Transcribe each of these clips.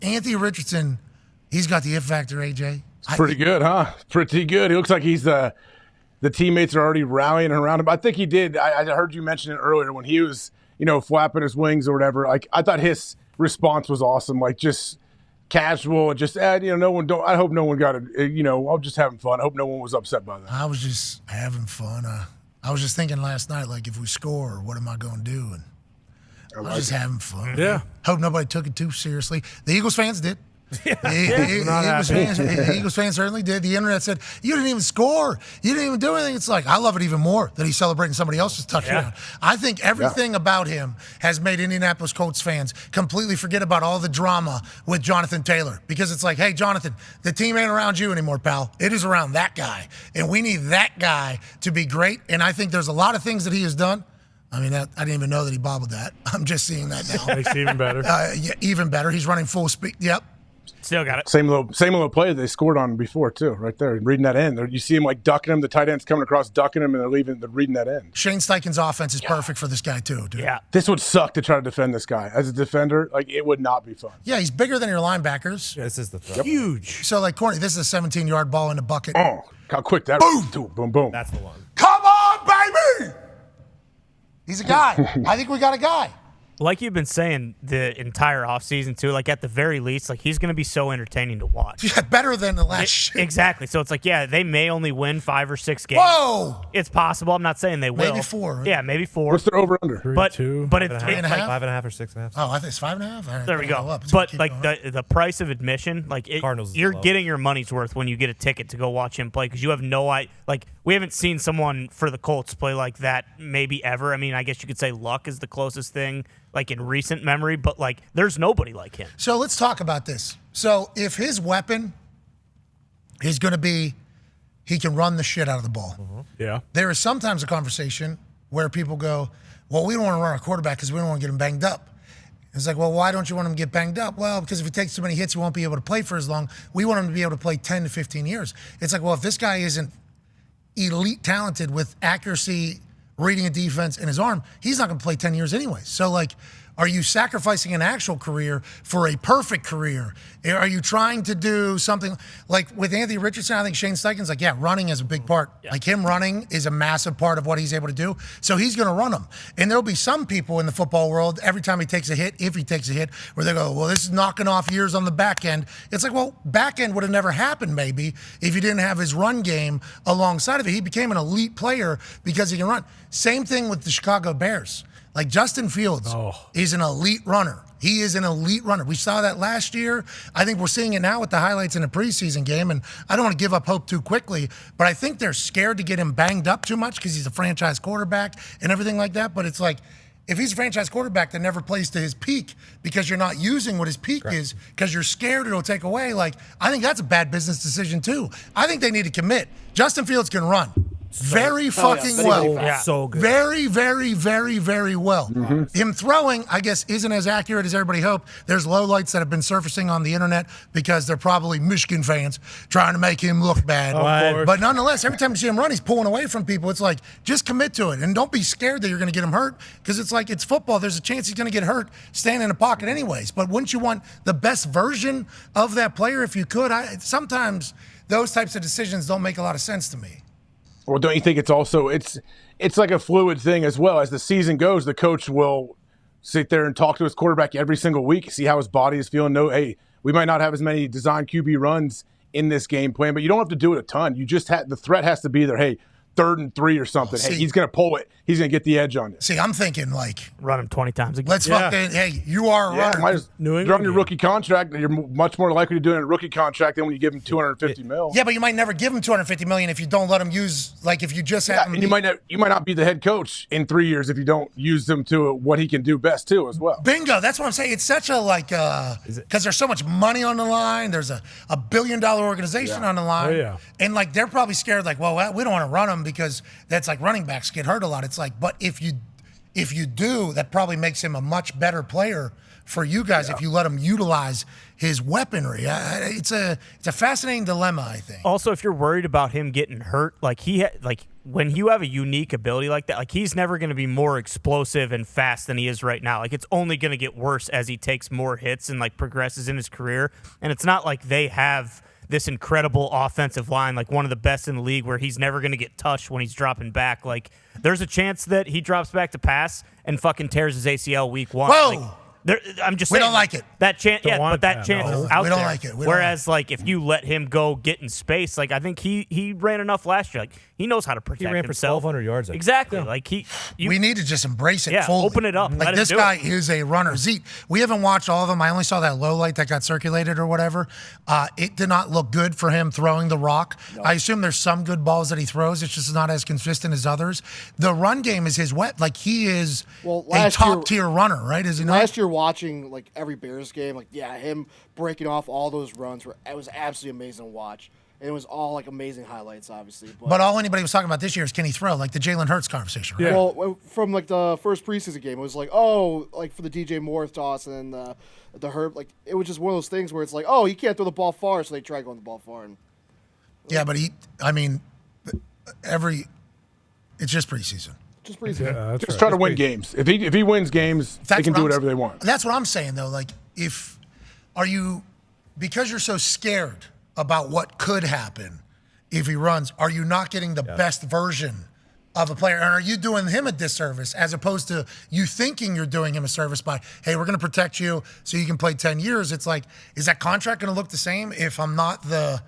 Anthony Richardson, he's got the it factor, AJ. It's pretty good, huh? Pretty good. He looks like he's the teammates are already rallying around him. I think he did. I heard you mention it earlier when he was, flapping his wings or whatever. Like, I thought his response was awesome. Like, just casual, just no one. I hope no one got it. I'm just having fun. I hope no one was upset by that. I was just having fun. I was just thinking last night, like, if we score, what am I going to do? And I was just having fun. Yeah. Hope nobody took it too seriously. The Eagles fans did. Eagles fans certainly did. The internet said, you didn't even score. You didn't even do anything. It's like, I love it even more that he's celebrating somebody else's touchdown. Yeah. I think everything about him has made Indianapolis Colts fans completely forget about all the drama with Jonathan Taylor. Because it's like, hey, Jonathan, the team ain't around you anymore, pal. It is around that guy. And we need that guy to be great. And I think there's a lot of things that he has done. I mean, I didn't even know that he bobbled that. I'm just seeing that now. Makes it even better. Even better. He's running full speed. Yep. Still got it. Same little play that they scored on before too, right there. Reading that end, you see him like ducking him. The tight end's coming across, ducking him, and they're reading that end. Shane Steichen's offense is perfect for this guy too, dude. Yeah, this would suck to try to defend this guy as a defender. Like, it would not be fun. Yeah, he's bigger than your linebackers. Yeah, this is the threat. Huge. So like, Courtney, this is a 17-yard ball in the bucket. Oh, how quick that! Boom, boom. That's the one. Come on, baby. He's a guy. I think we got a guy. Like you've been saying the entire offseason, too, like at the very least, like he's going to be so entertaining to watch. Yeah, better than the last shit. Exactly. So it's like, yeah, they may only win 5 or 6 games. Whoa! It's possible. I'm not saying they will. Maybe 4. Yeah, maybe 4. What's their over-under? 3, But 2, but it's 5.5? 5.5 or 6.5. Oh, I think it's 5.5. Right, there we go. But like the price of admission, like Cardinals you're low. getting your money's worth when you get a ticket to go watch him play because you have no idea. Like, we haven't seen someone for the Colts play like that maybe ever. I mean, I guess you could say Luck is the closest thing, like in recent memory, but like there's nobody like him. So let's talk about this. So if his weapon is going to be he can run the shit out of the ball. Mm-hmm. Yeah. There is sometimes a conversation where people go, well, we don't want to run our quarterback because we don't want to get him banged up. It's like, well, why don't you want him to get banged up? Well, because if he takes too many hits, he won't be able to play for as long. We want him to be able to play 10 to 15 years. It's like, well, if this guy isn't elite talented with accuracy, reading a defense, and his arm, he's not going to play 10 years anyway. So, like, are you sacrificing an actual career for a perfect career? Are you trying to do something like with Anthony Richardson? I think Shane Steichen's like, yeah, running is a big part. Yeah. Like, him running is a massive part of what he's able to do. So he's going to run them. And there'll be some people in the football world, every time he takes a hit, if he takes a hit, where they go, well, this is knocking off years on the back end. It's like, well, back end would have never happened maybe if you didn't have his run game alongside of it. He became an elite player because he can run. Same thing with the Chicago Bears. Like, Justin Fields is an elite runner. He is an elite runner. We saw that last year. I think we're seeing it now with the highlights in a preseason game, and I don't want to give up hope too quickly, but I think they're scared to get him banged up too much because he's a franchise quarterback and everything like that. But it's like, if he's a franchise quarterback that never plays to his peak because you're not using what his peak is because you're scared it'll take away, like, I think that's a bad business decision too. I think they need to commit. Justin Fields can run. Very fucking well. Yeah. So good. Very, very, very, very well. Mm-hmm. Him throwing, I guess, isn't as accurate as everybody hoped. There's lowlights that have been surfacing on the internet because they're probably Michigan fans trying to make him look bad. But nonetheless, every time you see him run, he's pulling away from people. It's like, just commit to it. And don't be scared that you're going to get him hurt because it's like, it's football. There's a chance he's going to get hurt staying in the pocket anyways. But wouldn't you want the best version of that player if you could? Sometimes those types of decisions don't make a lot of sense to me. Well, don't you think it's also it's like a fluid thing as well? As the season goes, the coach will sit there and talk to his quarterback every single week, see how his body is feeling. No, hey, we might not have as many design QB runs in this game plan, but you don't have to do it a ton. You just the threat has to be there. Hey, 3rd and 3 or something. Hey, he's going to pull it. He's going to get the edge on you. See, I'm thinking like run him 20 times again. Let's fucking, hey, you are a runner. You're on your rookie contract. You're much more likely to do it in a rookie contract than when you give him $250 million. Yeah, but you might never give him $250 million if you don't let him use, like if you just have him. And you might not be the head coach in 3 years if you don't use him to what he can do best too as well. Bingo. That's what I'm saying. It's such a because there's so much money on the line. There's a $1 billion organization on the line. Oh, yeah. And like they're probably scared like, well, we don't want to run him because that's like running backs get hurt a lot. It's like, but if you do, that probably makes him a much better player for you guys if you let him utilize his weaponry. It's a fascinating dilemma, I think. Also, if you're worried about him getting hurt, like when you have a unique ability like that, like he's never going to be more explosive and fast than he is right now. Like it's only going to get worse as he takes more hits and like progresses in his career. And it's not like they have this incredible offensive line, like one of the best in the league, where he's never going to get touched when he's dropping back. Like there's a chance that he drops back to pass and fucking tears his ACL week 1. Whoa! Like, I'm just We saying. don't like it. That chance, Don't yeah, want but that that, chance no. is out We don't there. like it. We don't Whereas, like, if you let him go get in space, like I think he ran enough last year. Like he knows how to protect He ran for himself. 1,200 yards. I think. Exactly. Like We need to just embrace it Yeah, fully. open it up. Like Let him this do guy it. is a runner. Zeke, we haven't watched all of them. I only saw that low light that got circulated or whatever. It did not look good for him throwing the rock. No. I assume there's some good balls that he throws. It's just not as consistent as others. The run game is his wet. Like he is a top tier runner, right? Is he not? Last year, watching like every Bears game, like him breaking off all those runs it was absolutely amazing to watch. And it was all like amazing highlights, obviously. But all anybody was talking about this year is can he throw, like the Jalen Hurts conversation, right? Yeah. Well, from like the first preseason game, it was like, like for the DJ Moore toss and then the Herb, like it was just one of those things where it's like, he can't throw the ball far, so they try going the ball far. And Yeah, but it's just preseason. just preseason. Yeah, that's Just right. try to win games. If he wins games, they can do whatever they want. That's what I'm saying, though. Like, because you're so scared about what could happen if he runs, are you not getting the best version of a player? And are you doing him a disservice as opposed to you thinking you're doing him a service by, hey, we're going to protect you so you can play 10 years? It's like, is that contract going to look the same if I'm not the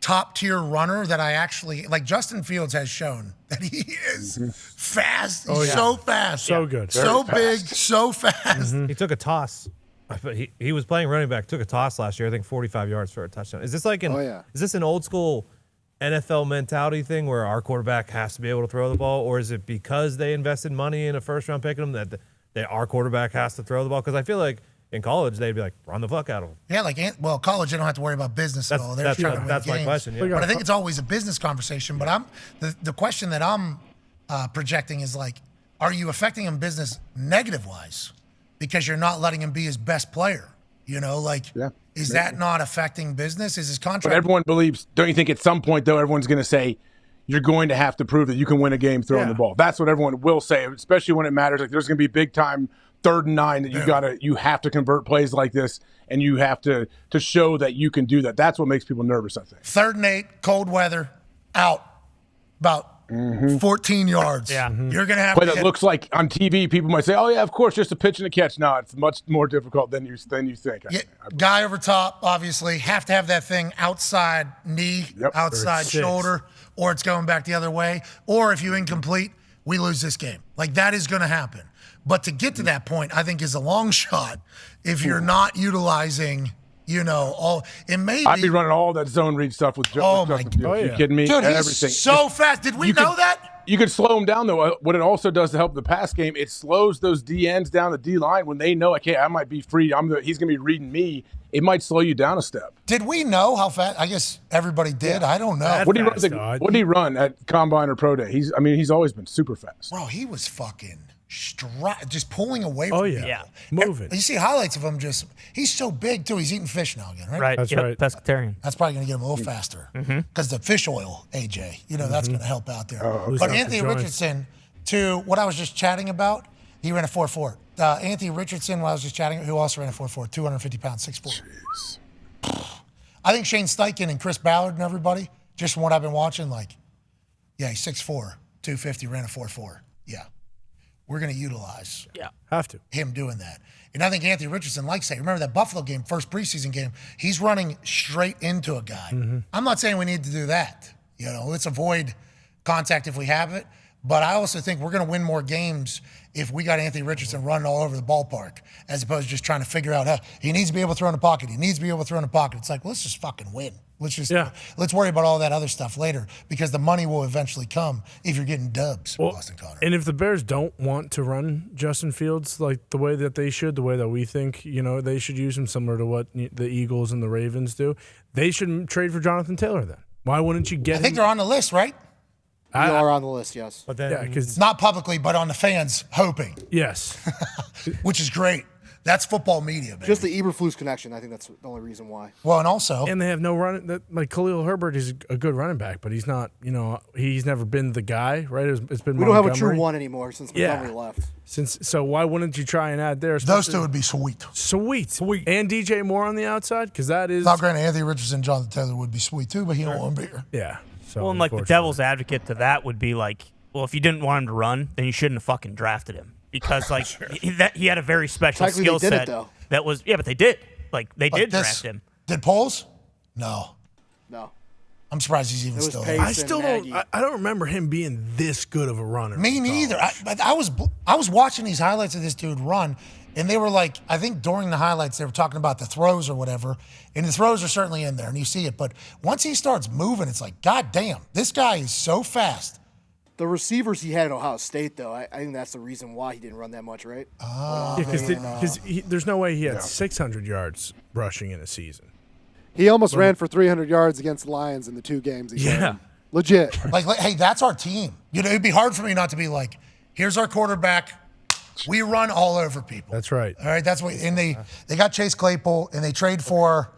top tier runner that I actually like? Justin Fields has shown that he is fast. He's so fast. So good. So Very big, so fast. He took a toss. But he was playing running back, took a toss last year, I think 45 yards for a touchdown. Is this like is this an old school NFL mentality thing where our quarterback has to be able to throw the ball, or is it because they invested money in a first round pick in him that our quarterback has to throw the ball? Because I feel like in college they'd be like, run the fuck out of him. Yeah, college, they don't have to worry about business at all. They're That's trying to win my games. question. Yeah. But I think it's always a business conversation. But the question that I'm projecting is like, are you affecting him business negative wise because you're not letting him be his best player? Is that not affecting business? Is his contract? But everyone believes, don't you think at some point, though, everyone's going to say, you're going to have to prove that you can win a game throwing the ball. That's what everyone will say, especially when it matters. Like there's going to be big time 3rd and 9 that you have to convert plays like this, and you have to show that you can do that. That's what makes people nervous, I think. 3rd and 8, cold weather, out about 14 yards. Yeah. You're going to have Play to that looks like on TV, people might say, oh, yeah, of course, just a pitch and a catch. No, it's much more difficult than you think. Guy over top, obviously, have to have that thing outside knee, outside shoulder, or it's going back the other way. Or if you incomplete, we lose this game. Like that is going to happen. But to get to that point, I think is a long shot if you're not utilizing, it may I'd be running all that zone read stuff with Justin Fields. God. You kidding me? Dude, Everything. he's so fast. Did we know that? You could slow him down, though. What it also does to help the pass game, it slows those DNs down the D line when they know, okay, I might be free. He's going to be reading me. It might slow you down a step. Did we know how fast? I guess everybody did. I don't know. What did he run at Combine or Pro Day? He's always been super fast. Bro, he was fucking just pulling away from people. Yeah. Moving. You see highlights of him he's so big, too. He's eating fish now again, right? Right. That's right. Pescatarian. That's probably going to get him a little faster. Because the fish oil, AJ, that's going to help out there. But Anthony Richardson, to what I was just chatting about, he ran a 4.4. Anthony Richardson, what I was just chatting, who also ran a 4.4, 250 pounds, 6'4". I think Shane Steichen and Chris Ballard and everybody, just from what I've been watching, he's 6'4", 250, ran a 4.4. Yeah. We're going to utilize Have to. him doing that. And I think Anthony Richardson likes that. Remember that Buffalo game, first preseason game, he's running straight into a guy. I'm not saying we need to do that. Let's avoid contact if we have it. But I also think we're going to win more games if we got Anthony Richardson running all over the ballpark as opposed to just trying to figure out how he needs to be able to throw in the pocket. He needs to be able to throw in the pocket. It's like, let's just fucking win. Let's worry about all that other stuff later because the money will eventually come if you're getting dubs, Boston Connor. And if the Bears don't want to run Justin Fields like the way that they should, the way that we think, they should use him similar to what the Eagles and the Ravens do, they should trade for Jonathan Taylor then. Why wouldn't you get I think him? they're on the list, right? You are on the list, yes. But then, Yeah, because Not publicly, but on the fans hoping, yes. which is great. That's football media, baby. Just the Eberflus connection. I think that's the only reason why. Well, and also, And they have no run. Like Khalil Herbert is a good running back, but he's not. He's never been the guy, right? It's been We don't have a Montgomery. true one anymore since Montgomery left. So why wouldn't you try and add there? those two would be sweet. Sweet. And DJ Moore on the outside, because that is. Now, granted, Anthony Richardson, Jonathan Taylor would be sweet too, but he don't want to be here. Yeah. So Well, and like the devil's advocate to that would be like, well, if you didn't want him to run, then you shouldn't have fucking drafted him because like he had a very special Technically, skill they did it, set. though. That was but they did. Like they Like did this- draft him. Did Poles? No. No. I'm surprised he's even It was still Pace there. I still and don't. I don't remember him being this good of a runner. Me neither. I was watching these highlights of this dude run, and they were like, I think during the highlights they were talking about the throws or whatever, and the throws are certainly in there, and you see it. But once he starts moving, it's like, God damn, this guy is so fast. The receivers he had at Ohio State, though, I think that's the reason why he didn't run that much, right? Because there's no way he had 600 yards rushing in a season. He almost ran for 300 yards against the Lions in the 2 games he played. Legit. Like, hey, that's our team. It'd be hard for me not to be like, here's our quarterback. We run all over people. That's right. All right, that's what. And they got Chase Claypool, and they trade for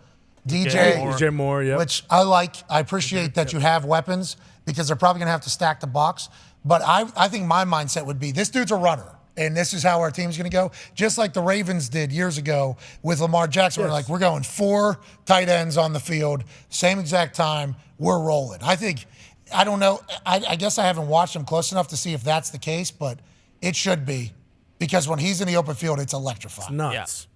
DJ Moore, yeah. which I like. I appreciate that you have weapons because they're probably going to have to stack the box. But I think my mindset would be this dude's a runner, and this is how our team's going to go. Just like the Ravens did years ago with Lamar Jackson. We're like, we're going 4 tight ends on the field, same exact time. We're rolling. I don't know. I guess I haven't watched him close enough to see if that's the case, but it should be because when he's in the open field, it's electrifying. Nuts.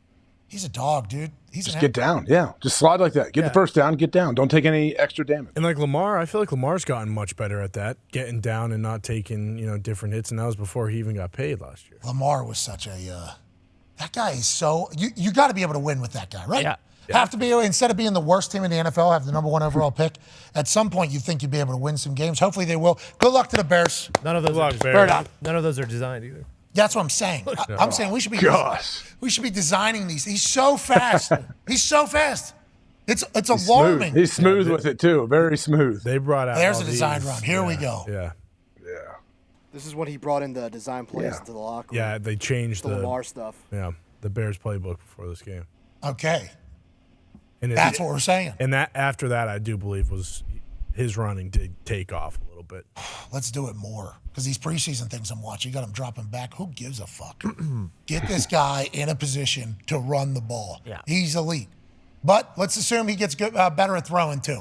He's a dog, dude. Just get down. Yeah. Just slide like that. Get the first down, get down. Don't take any extra damage. And like Lamar, I feel like Lamar's gotten much better at that, getting down and not taking different hits. And that was before he even got paid last year. Lamar was such a that guy is so you got to be able to win with that guy, right? Yeah. Have to be instead of being the worst team in the NFL, have the number 1 overall pick. At some point, you think you'd be able to win some games. Hopefully, they will. Good luck to the Bears. None of those luck, are Bears. none of those are designed either. That's what I'm saying. I'm saying we should be. Gosh. We should be designing these. He's so fast. He's so fast. It's Smooth. alarming. He's smooth with it too. Very smooth. They brought out. There's all a design these. run. Here we go. Yeah. This is when he brought in the design plays into the locker room. Yeah, they changed The Lamar stuff. the Bears playbook before this game. Okay, And that's what we're saying. And that after that, I do believe was his running did take off a little bit. Let's do it more because these preseason things I'm watching, you got him dropping back. Who gives a fuck? Get this guy in a position to run the ball. Yeah. He's elite. But let's assume he gets good, better at throwing too.